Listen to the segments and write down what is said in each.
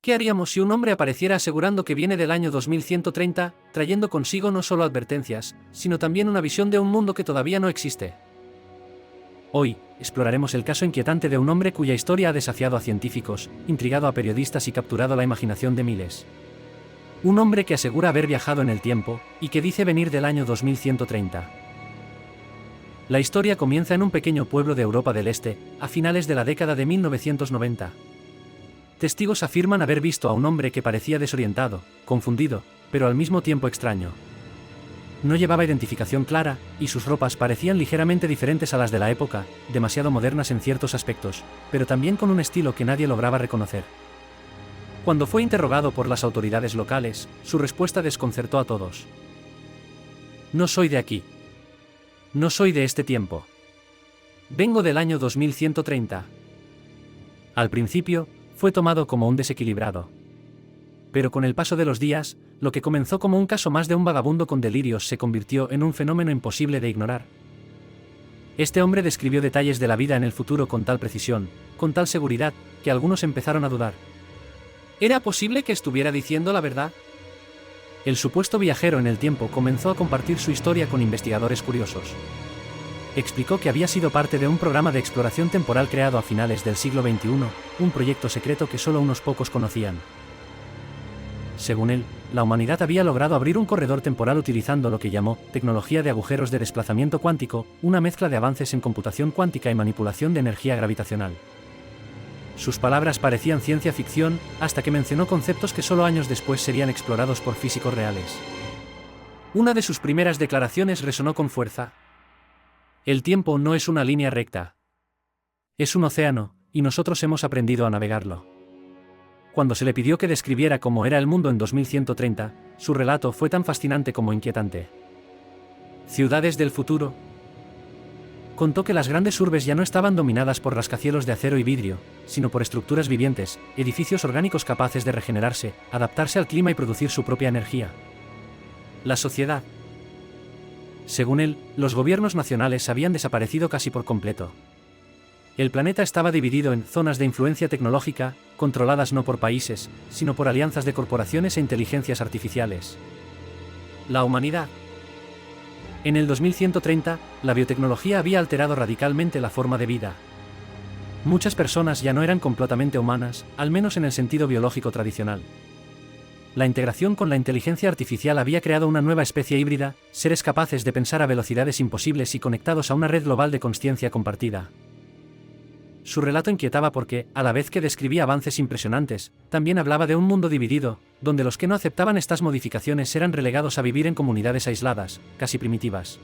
¿Qué haríamos si un hombre apareciera asegurando que viene del año 2130, trayendo consigo no solo advertencias, sino también una visión de un mundo que todavía no existe? Hoy, exploraremos el caso inquietante de un hombre cuya historia ha desafiado a científicos, intrigado a periodistas y capturado la imaginación de miles. Un hombre que asegura haber viajado en el tiempo, y que dice venir del año 2130. La historia comienza en un pequeño pueblo de Europa del Este, a finales de la década de 1990. Testigos afirman haber visto a un hombre que parecía desorientado, confundido, pero al mismo tiempo extraño. No llevaba identificación clara, y sus ropas parecían ligeramente diferentes a las de la época, demasiado modernas en ciertos aspectos, pero también con un estilo que nadie lograba reconocer. Cuando fue interrogado por las autoridades locales, su respuesta desconcertó a todos. No soy de aquí. No soy de este tiempo. Vengo del año 2130. Al principio, fue tomado como un desequilibrado. Pero con el paso de los días, lo que comenzó como un caso más de un vagabundo con delirios se convirtió en un fenómeno imposible de ignorar. Este hombre describió detalles de la vida en el futuro con tal precisión, con tal seguridad, que algunos empezaron a dudar. ¿Era posible que estuviera diciendo la verdad? El supuesto viajero en el tiempo comenzó a compartir su historia con investigadores curiosos. Explicó que había sido parte de un programa de exploración temporal creado a finales del siglo XXI, un proyecto secreto que solo unos pocos conocían. Según él, la humanidad había logrado abrir un corredor temporal utilizando lo que llamó tecnología de agujeros de desplazamiento cuántico, una mezcla de avances en computación cuántica y manipulación de energía gravitacional. Sus palabras parecían ciencia ficción, hasta que mencionó conceptos que solo años después serían explorados por físicos reales. Una de sus primeras declaraciones resonó con fuerza. El tiempo no es una línea recta. Es un océano, y nosotros hemos aprendido a navegarlo. Cuando se le pidió que describiera cómo era el mundo en 2130, su relato fue tan fascinante como inquietante. Ciudades del futuro. Contó que las grandes urbes ya no estaban dominadas por rascacielos de acero y vidrio, sino por estructuras vivientes, edificios orgánicos capaces de regenerarse, adaptarse al clima y producir su propia energía. La sociedad. Según él, los gobiernos nacionales habían desaparecido casi por completo. El planeta estaba dividido en zonas de influencia tecnológica, controladas no por países, sino por alianzas de corporaciones e inteligencias artificiales. La humanidad. En el 2130, la biotecnología había alterado radicalmente la forma de vida. Muchas personas ya no eran completamente humanas, al menos en el sentido biológico tradicional. La integración con la inteligencia artificial había creado una nueva especie híbrida, seres capaces de pensar a velocidades imposibles y conectados a una red global de consciencia compartida. Su relato inquietaba porque, a la vez que describía avances impresionantes, también hablaba de un mundo dividido, donde los que no aceptaban estas modificaciones eran relegados a vivir en comunidades aisladas, casi primitivas.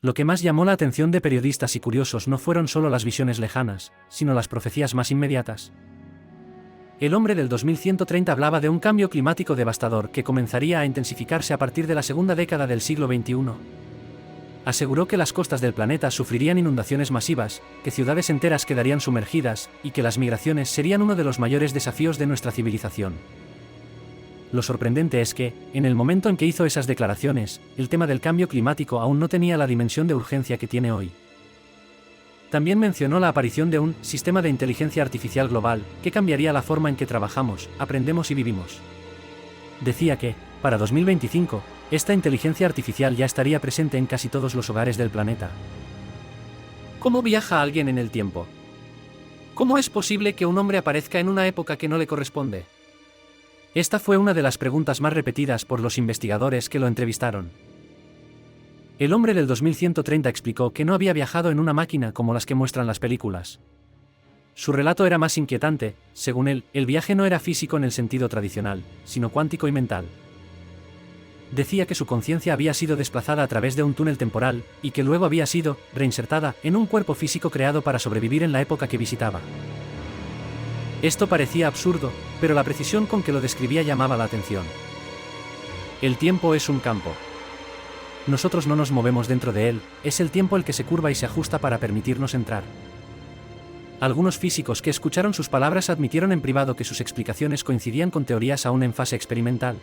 Lo que más llamó la atención de periodistas y curiosos no fueron solo las visiones lejanas, sino las profecías más inmediatas. El hombre del 2130 hablaba de un cambio climático devastador que comenzaría a intensificarse a partir de la segunda década del siglo XXI. Aseguró que las costas del planeta sufrirían inundaciones masivas, que ciudades enteras quedarían sumergidas, y que las migraciones serían uno de los mayores desafíos de nuestra civilización. Lo sorprendente es que, en el momento en que hizo esas declaraciones, el tema del cambio climático aún no tenía la dimensión de urgencia que tiene hoy. También mencionó la aparición de un sistema de inteligencia artificial global, que cambiaría la forma en que trabajamos, aprendemos y vivimos. Decía que, para 2025, esta inteligencia artificial ya estaría presente en casi todos los hogares del planeta. ¿Cómo viaja alguien en el tiempo? ¿Cómo es posible que un hombre aparezca en una época que no le corresponde? Esta fue una de las preguntas más repetidas por los investigadores que lo entrevistaron. El hombre del 2130 explicó que no había viajado en una máquina como las que muestran las películas. Su relato era más inquietante. Según él, el viaje no era físico en el sentido tradicional, sino cuántico y mental. Decía que su conciencia había sido desplazada a través de un túnel temporal, y que luego había sido reinsertada en un cuerpo físico creado para sobrevivir en la época que visitaba. Esto parecía absurdo, pero la precisión con que lo describía llamaba la atención. El tiempo es un campo. Nosotros no nos movemos dentro de él, es el tiempo el que se curva y se ajusta para permitirnos entrar. Algunos físicos que escucharon sus palabras admitieron en privado que sus explicaciones coincidían con teorías aún en fase experimental.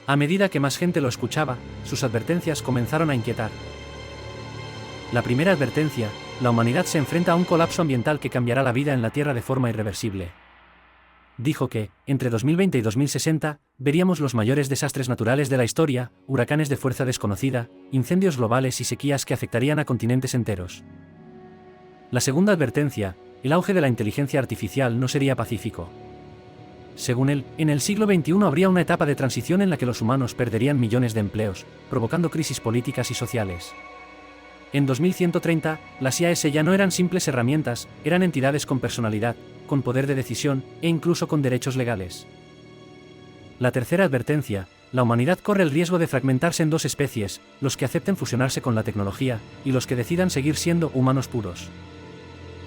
A medida que más gente lo escuchaba, sus advertencias comenzaron a inquietar. La primera advertencia: la humanidad se enfrenta a un colapso ambiental que cambiará la vida en la Tierra de forma irreversible. dijo que, entre 2020 y 2060, veríamos los mayores desastres naturales de la historia, huracanes de fuerza desconocida, incendios globales y sequías que afectarían a continentes enteros. La segunda advertencia, el auge de la inteligencia artificial no sería pacífico. Según él, en el siglo XXI habría una etapa de transición en la que los humanos perderían millones de empleos, provocando crisis políticas y sociales. En 2130, las IAS ya no eran simples herramientas, eran entidades con personalidad, con poder de decisión, e incluso con derechos legales. La tercera advertencia, la humanidad corre el riesgo de fragmentarse en dos especies, los que acepten fusionarse con la tecnología, y los que decidan seguir siendo humanos puros.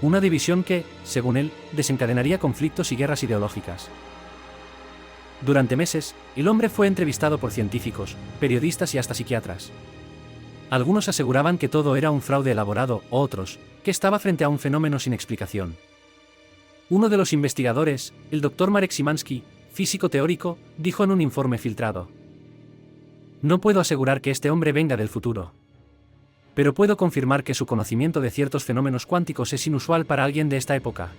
Una división que, según él, desencadenaría conflictos y guerras ideológicas. Durante meses, el hombre fue entrevistado por científicos, periodistas y hasta psiquiatras. Algunos aseguraban que todo era un fraude elaborado, o otros, que estaba frente a un fenómeno sin explicación. Uno de los investigadores, el Dr. Marek Szymanski, físico teórico, dijo en un informe filtrado: "No puedo asegurar que este hombre venga del futuro. Pero puedo confirmar que su conocimiento de ciertos fenómenos cuánticos es inusual para alguien de esta época.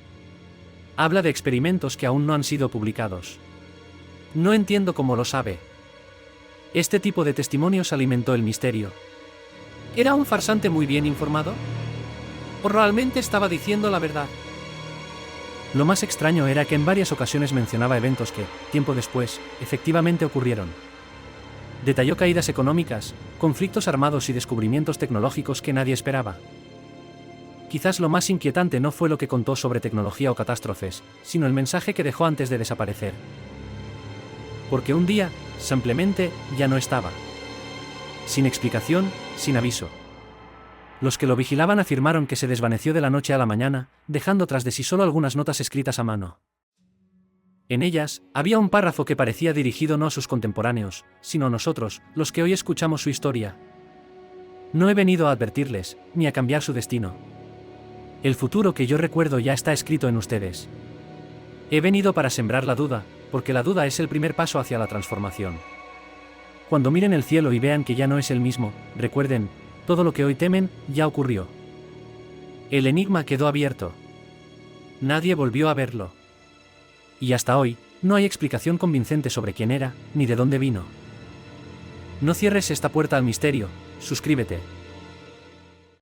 Habla de experimentos que aún no han sido publicados. No entiendo cómo lo sabe". Este tipo de testimonios alimentó el misterio. ¿Era un farsante muy bien informado? ¿O realmente estaba diciendo la verdad? Lo más extraño era que en varias ocasiones mencionaba eventos que, tiempo después, efectivamente ocurrieron. Detalló caídas económicas, conflictos armados y descubrimientos tecnológicos que nadie esperaba. Quizás lo más inquietante no fue lo que contó sobre tecnología o catástrofes, sino el mensaje que dejó antes de desaparecer. Porque un día, simplemente, ya no estaba. Sin explicación, sin aviso. Los que lo vigilaban afirmaron que se desvaneció de la noche a la mañana, dejando tras de sí solo algunas notas escritas a mano. En ellas, había un párrafo que parecía dirigido no a sus contemporáneos, sino a nosotros, los que hoy escuchamos su historia. No he venido a advertirles, ni a cambiar su destino. El futuro que yo recuerdo ya está escrito en ustedes. He venido para sembrar la duda, porque la duda es el primer paso hacia la transformación. Cuando miren el cielo y vean que ya no es el mismo, recuerden, todo lo que hoy temen, ya ocurrió. El enigma quedó abierto. Nadie volvió a verlo. Y hasta hoy, no hay explicación convincente sobre quién era, ni de dónde vino. No cierres esta puerta al misterio, suscríbete.